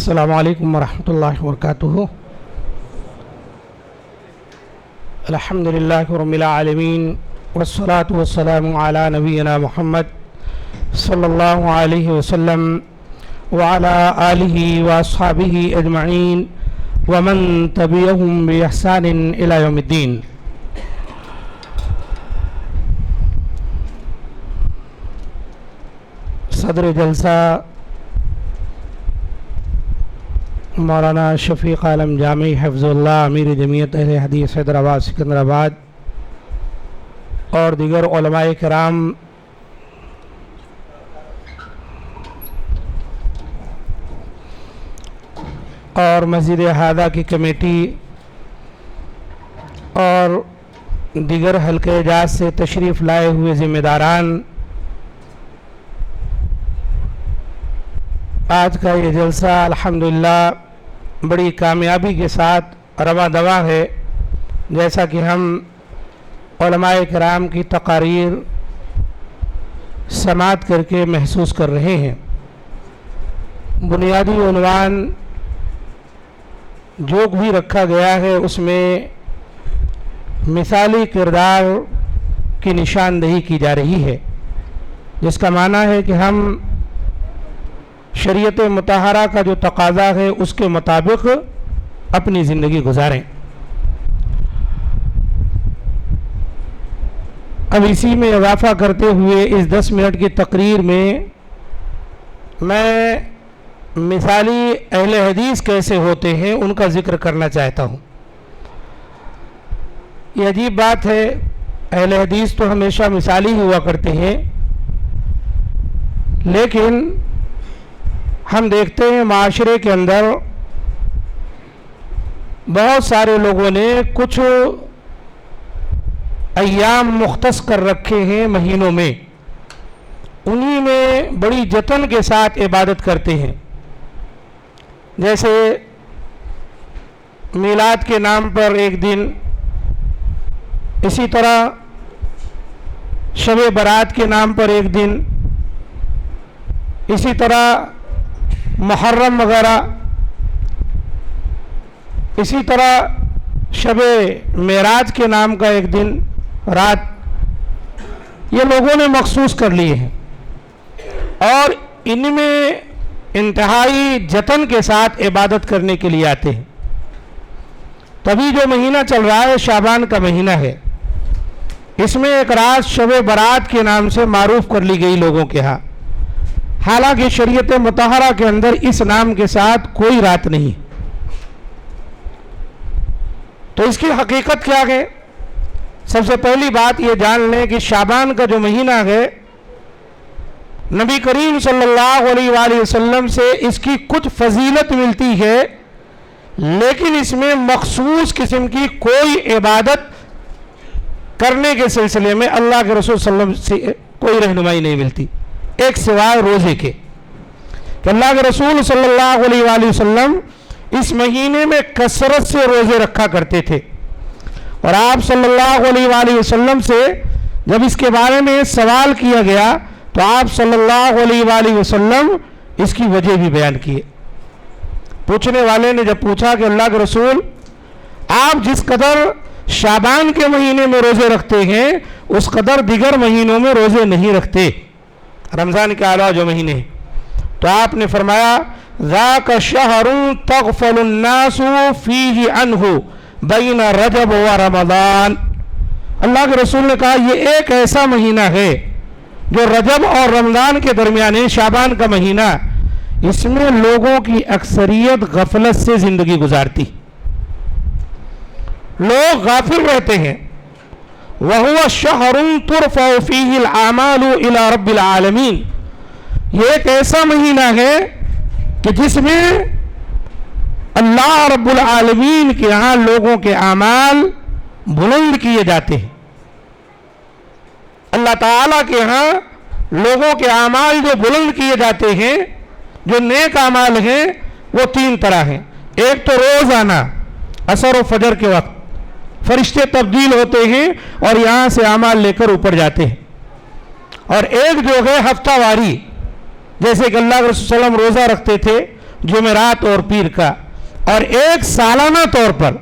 السلام علیکم ورحمۃ اللہ وبرکاتہ۔ الحمدللہ رب العالمین والصلاة والسلام علی نبینا محمد صلی اللہ علیہ وسلم وعلی آلہ واصحابہ اجمعین ومن تبعہم بإحسان الی یوم الدین۔ صدر جلسہ مولانا شفیق عالم جامعی حفظ اللہ، امیر جمعیت اہل حدیث حیدرآباد سکندرآباد اور دیگر علماء کرام، اور مسجد احاطہ کی کمیٹی اور دیگر حلقہ اعجاز سے تشریف لائے ہوئے ذمہ داران، آج کا یہ جلسہ الحمدللہ بڑی کامیابی کے ساتھ رواں دواں ہے، جیسا کہ ہم علماء کرام کی تقاریر سماعت کر کے محسوس کر رہے ہیں۔ بنیادی عنوان جو بھی رکھا گیا ہے اس میں مثالی کردار کی نشاندہی کی جا رہی ہے، جس کا معنی ہے کہ ہم شریعت مطہرہ کا جو تقاضا ہے اس کے مطابق اپنی زندگی گزاریں۔ اب اسی میں اضافہ کرتے ہوئے اس 10 منٹ کی تقریر میں مثالی اہل حدیث کیسے ہوتے ہیں ان کا ذکر کرنا چاہتا ہوں۔ یہ عجیب بات ہے، اہل حدیث تو ہمیشہ مثالی ہوا کرتے ہیں، لیکن ہم دیکھتے ہیں معاشرے کے اندر بہت سارے لوگوں نے کچھ ایام مختص کر رکھے ہیں مہینوں میں، انہی میں بڑی جتن کے ساتھ عبادت کرتے ہیں، جیسے میلاد کے نام پر ایک دن، اسی طرح شب برات کے نام پر ایک دن، اسی طرح محرم وغیرہ، اسی طرح شب معراج کے نام کا ایک دن رات، یہ لوگوں نے مخصوص کر لیے ہیں اور ان میں انتہائی جتن کے ساتھ عبادت کرنے کے لیے آتے ہیں۔ تبھی جو مہینہ چل رہا ہے شعبان کا مہینہ ہے، اس میں ایک رات شب برات کے نام سے معروف کر لی گئی لوگوں کے ہاں، حالانکہ شریعت مطہرہ کے اندر اس نام کے ساتھ کوئی رات نہیں۔ تو اس کی حقیقت کیا ہے؟ سب سے پہلی بات یہ جان لیں کہ شعبان کا جو مہینہ ہے، نبی کریم صلی اللہ علیہ وآلہ وسلم سے اس کی کچھ فضیلت ملتی ہے، لیکن اس میں مخصوص قسم کی کوئی عبادت کرنے کے سلسلے میں اللہ کے رسول صلی اللہ علیہ وسلم سے کوئی رہنمائی نہیں ملتی، ایک سوائے روزے کے، کہ اللہ کے رسول صلی اللہ علیہ وآلہ وسلم اس مہینے میں کثرت سے روزے رکھا کرتے تھے، اور آپ صلی اللہ علیہ وآلہ وسلم سے جب اس کے بارے میں سوال کیا گیا تو آپ صلی اللہ علیہ وآلہ وسلم اس کی وجہ بھی بیان کیے۔ پوچھنے والے نے جب پوچھا کہ اللہ کے رسول، آپ جس قدر شعبان کے مہینے میں روزے رکھتے ہیں اس قدر دیگر مہینوں میں روزے نہیں رکھتے، رمضان کے علاوہ جو مہینے ہیں، تو آپ نے فرمایا ذاک شہر تغفل الناس فیہ عنہ بین رجب و رمضان۔ اللہ کے رسول نے کہا یہ ایک ایسا مہینہ ہے جو رجب اور رمضان کے درمیان ہے، شعبان کا مہینہ، اس میں لوگوں کی اکثریت غفلت سے زندگی گزارتی، لوگ غافل رہتے ہیں۔ وَهُوَ شَهْرٌ تُرْفَعُ فِيهِ الْأَعْمَالُ إِلَى رَبِّ الْعَالَمِينَ، یہ ایک ایسا مہینہ ہے کہ جس میں اللہ رب العالمین کے ہاں لوگوں کے اعمال بلند کیے جاتے ہیں۔ اللہ تعالیٰ کے ہاں لوگوں کے اعمال جو بلند کیے جاتے ہیں، جو نیک اعمال ہیں، وہ 3 طرح ہیں۔ ایک تو روزانہ عصر و فجر کے وقت فرشتے تبدیل ہوتے ہیں اور یہاں سے اعمال لے کر اوپر جاتے ہیں، اور ایک جو ہے ہفتہ واری، جیسے کہ اللہ کے رسول صلی اللہ علیہ وسلم روزہ رکھتے تھے، जुमेरात और पीर का, और एक सालाना तौर पर,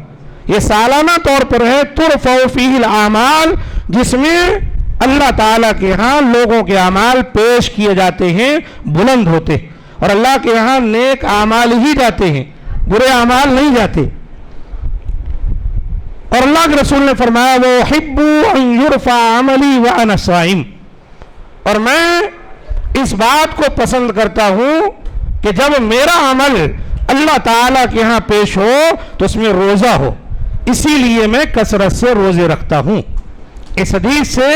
ये सालाना तौर पर है, तुरफ़उ फ़ीहिल आमाल, जिसमें अल्लाह ताला के यहाँ लोगों के अमाल पेश किए जाते हैं, बुलंद होते, और अल्लाह के यहाँ नेक अमाल ही जाते हैं, बुरे अमाल नहीं जाते। और अल्लाह के रसूल ने फरमाया वो हिब्बू अन युरफ़ा अमली व अना साइम, और मैं इस बात को पसंद करता हूँ कि जब मेरा अमल अल्लाह ताला के यहाँ पेश हो तो उसमें रोज़ा हो, इसीलिए मैं कसरत से रोज़े रखता हूँ। इस हदीस से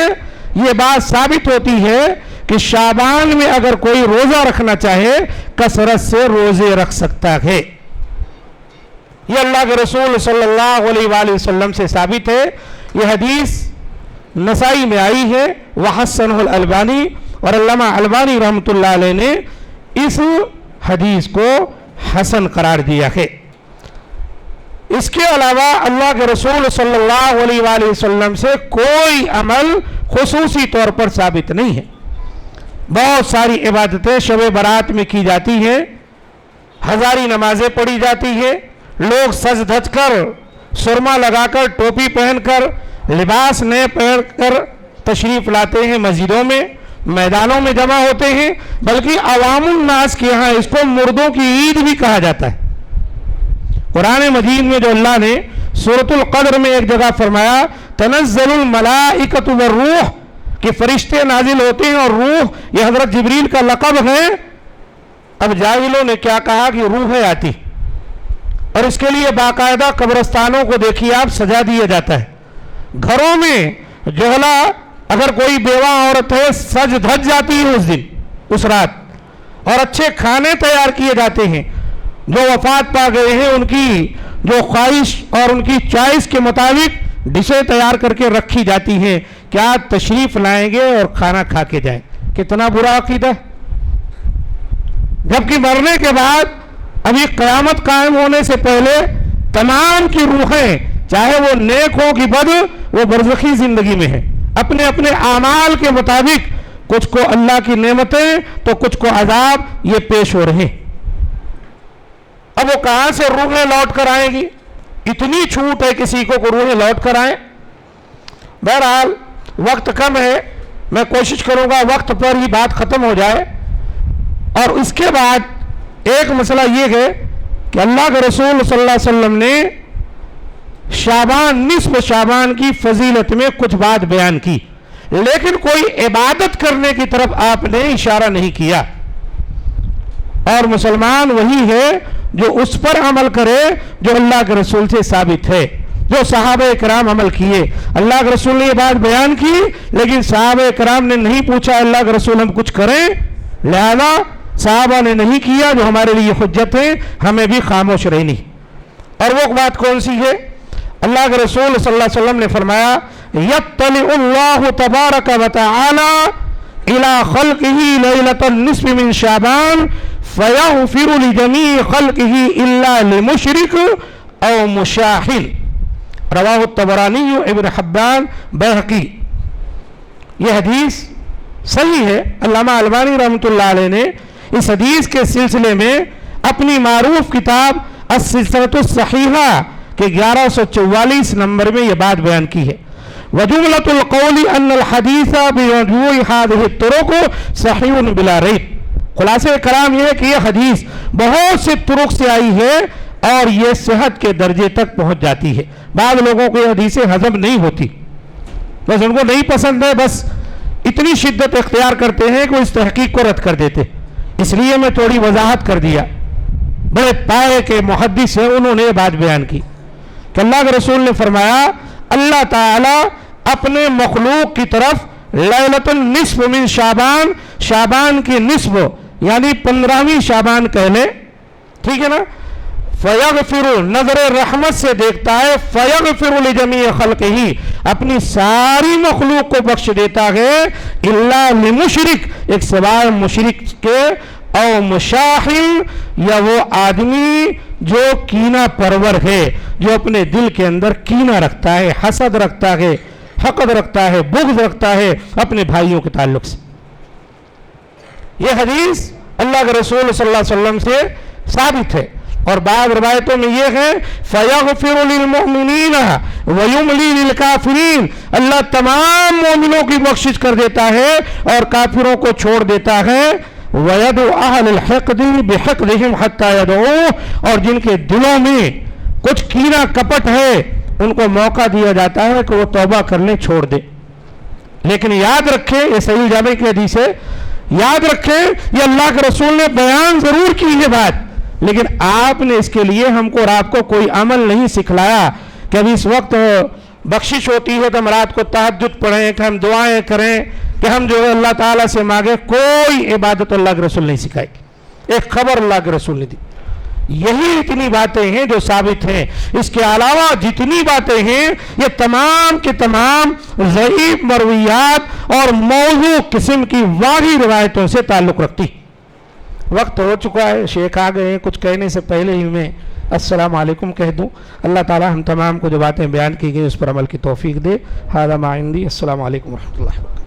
ये बात साबित होती है कि शाबान में अगर कोई रोज़ा रखना चाहे कसरत से रोज़े रख सकता है। ये अल्लाह के रसूल सल्लल्लाहु अलैहि वसल्लम से साबित है। यह हदीस नसाई में आई है, वहस्सनुहुल अलबानी, और अल्लामा अलबानी रहमतुल्लाह अलैह ने इस हदीस को हसन करार दिया है। इसके अलावा अल्लाह के रसूल सल्लल्लाहु अलैहि वसल्लम से कोई अमल खुसूसी तौर पर साबित नहीं है। बहुत सारी इबादतें शब बारात में की जाती हैं, हजारी नमाजें पढ़ी जाती हैं, लोग सज धज कर, सुरमा लगाकर, टोपी पहनकर, लिबास नए पहनकर तशरीफ लाते हैं, मस्जिदों में, मैदानों में जमा होते हैं, बल्कि अवामुन नास के यहाँ इसको मुर्दों की ईद भी कहा जाता है। कुरान मजीद में जो अल्लाह ने सूरतुल क़द्र में एक जगह फरमाया तनज़्ज़लुल मलाइकतु वर्रूह, कि फरिश्ते नाजिल होते हैं और रूह, यह हज़रत जिब्रील का लक़ब है। अब जाहिलों ने क्या कहा कि रूह आती, और इसके लिए बाकायदा कब्रस्तानों को देखिए आप सजा दिया जाता है। घरों में जोहला अगर कोई बेवा औरत है सज धज जाती है उस दिन, उस रात, और अच्छे खाने तैयार किए जाते हैं। जो वफात पा गए हैं उनकी जो ख्वाहिश और उनकी चॉइस के मुताबिक डिशें तैयार करके रखी जाती हैं, क्या तशरीफ लाएंगे और खाना खा के जाएं। कितना बुरा अकीदा। जबकि मरने के बाद अभी क़यामत कायम होने से पहले तमाम की रूहें, चाहे वो नेक हो कि बद, वो बरज़खी जिंदगी में है, अपने अपने आमाल के मुताबिक, कुछ को अल्लाह की नेमतें तो कुछ को अजाब, ये पेश हो रहे। अब वो कहां से रूहें लौट कर आएंगी? इतनी छूट है किसी को रूहें लौट कर आए। बहरहाल वक्त कम है, मैं कोशिश करूंगा वक्त पर ही बात खत्म हो जाए। और इसके बाद एक मसला ये है कि अल्लाह के रसूल सल्लल्लाहु अलैहि वसल्लम ने शाबान, निस्फ शाबान की फजीलत में कुछ बात बयान की, लेकिन कोई इबादत करने की तरफ आपने इशारा नहीं किया। और मुसलमान वही है जो उस पर अमल करे जो अल्लाह के रसूल से साबित है, जो सहाबे कराम अमल किए। अल्लाह के रसूल ने ये बात बयान की, लेकिन सहाबे कराम ने नहीं पूछा अल्लाह के रसूल हम कुछ करें, लिहाजा सहाबा ने नहीं किया, जो हमारे लिए हुज्जत है, हमें भी खामोश रहनी। और वो बात कौन सी है? अल्लाह के रसूल सल्लल्लाहु अलैहि वसल्लम ने फरमाया यत्तलिउल्लाहु तबारक व तआला इला खल्क़िही लैलतन निस्फ़ मिन शाबान फयग़फ़िरु लिजमीइ खल्क़िही इल्ला लिमुशरिक औ मुशाहिन, रवाहु तबरानी इब्न हिब्बान बैहक़ी। यह हदीस सही है। अल्लामा अलबानी रहमतुल्लाह अलैह ने इस हदीस के सिलसिले में अपनी मारूफ किताब अस्सिलसिलतुस सहीहा के 1144 नंबर में यह बात बयान की है। वजुमलतुल क़ौली अन्नल हदीसा बिवजूहि हादिहि तुरुक़ सहीहुन बिला रैब। खुलासे कलाम यह है कि यह हदीस बहुत से तुरुक़ से आई है और यह सेहत के दर्जे तक पहुंच जाती है। बाद लोगों को यह हदीसें हजम नहीं होती, बस उनको नहीं पसंद है, बस इतनी शिद्दत इख्तियार करते हैं कि वो इस तहकीक को रद्द कर देते। इसलिए मैं थोड़ी वजाहत कर दिया। बड़े पाए के मुहद्दिस हैं, उन्होंने ये बात बयान की कि अल्लाह के रसूल ने फरमाया अल्लाह ताला अपने मखलूक की तरफ लैलतुल निस्फ़ मिन शाबान, शाबान की निस्फ़ यानी 15वीं शाबान कह ले, ठीक है ना, फयग़फ़िरु नज़र रहमत से देखता है, फयग़फ़िरु लिजमीइ खल्क़िही अपनी सारी मखलूक को बख्श देता है, इल्ला लिमुशरिक एक सिवाय मुशरिक के, औ मुशाहिन या वो आदमी जो कीना परवर है, जो अपने दिल के अंदर कीना रखता है, हसद रखता है, हक़द रखता है, बुग़्ज़ रखता है अपने भाइयों के ताल्लुक से। यह हदीस अल्लाह के रसूल सल्लल्लाहु अलैहि वसल्लम से साबित है। और बाद रवायतों में ये है फयग़फ़िरु लिलमुअमिनीन वयुमली लिलकाफ़िरीन, अल्लाह तमाम मोमिनों की बख्शिश कर देता है और काफिरों को छोड़ देता है। वयदु अहलल हिक़्दि बिहिक़्दिहिम हत्ता यदऊ, और जिनके दिलों में कुछ कीना कपट है उनको मौका दिया जाता है कि वो तौबा करने छोड़ दे। लेकिन याद रखें, ये सही जामे की हदीस है, याद रखें ये अल्लाह के रसूल ने बयान जरूर की है बात, लेकिन आपने इसके लिए हमको और आपको कोई अमल नहीं सिखलाया कि अभी इस वक्त बख्शिश होती है तो हम रात को तहज्जुद पढ़ें, कि हम दुआएं करें, कि हम जो है अल्लाह ताला से मांगे। कोई इबादत अल्लाह के रसूल नहीं सिखाई, एक खबर अल्लाह के रसूल ने दी। यही इतनी बातें हैं जो साबित हैं। इसके अलावा जितनी बातें हैं ये तमाम के तमाम ज़ईफ़ मरवियात और मौज़ू किस्म की वाही रिवायतों से ताल्लुक़ रखती। वक्त हो चुका है, शेख आ गए हैं, कुछ कहने से पहले ही मैं अस्सलाम वालेकुम कह दूं। अल्लाह ताला हम तमाम को जो बातें बयान की गई उस पर अमल की तौफीक दे। हाज़ा मा इंदी। अस्सलाम वालेकुम व रहमतुल्लाहि।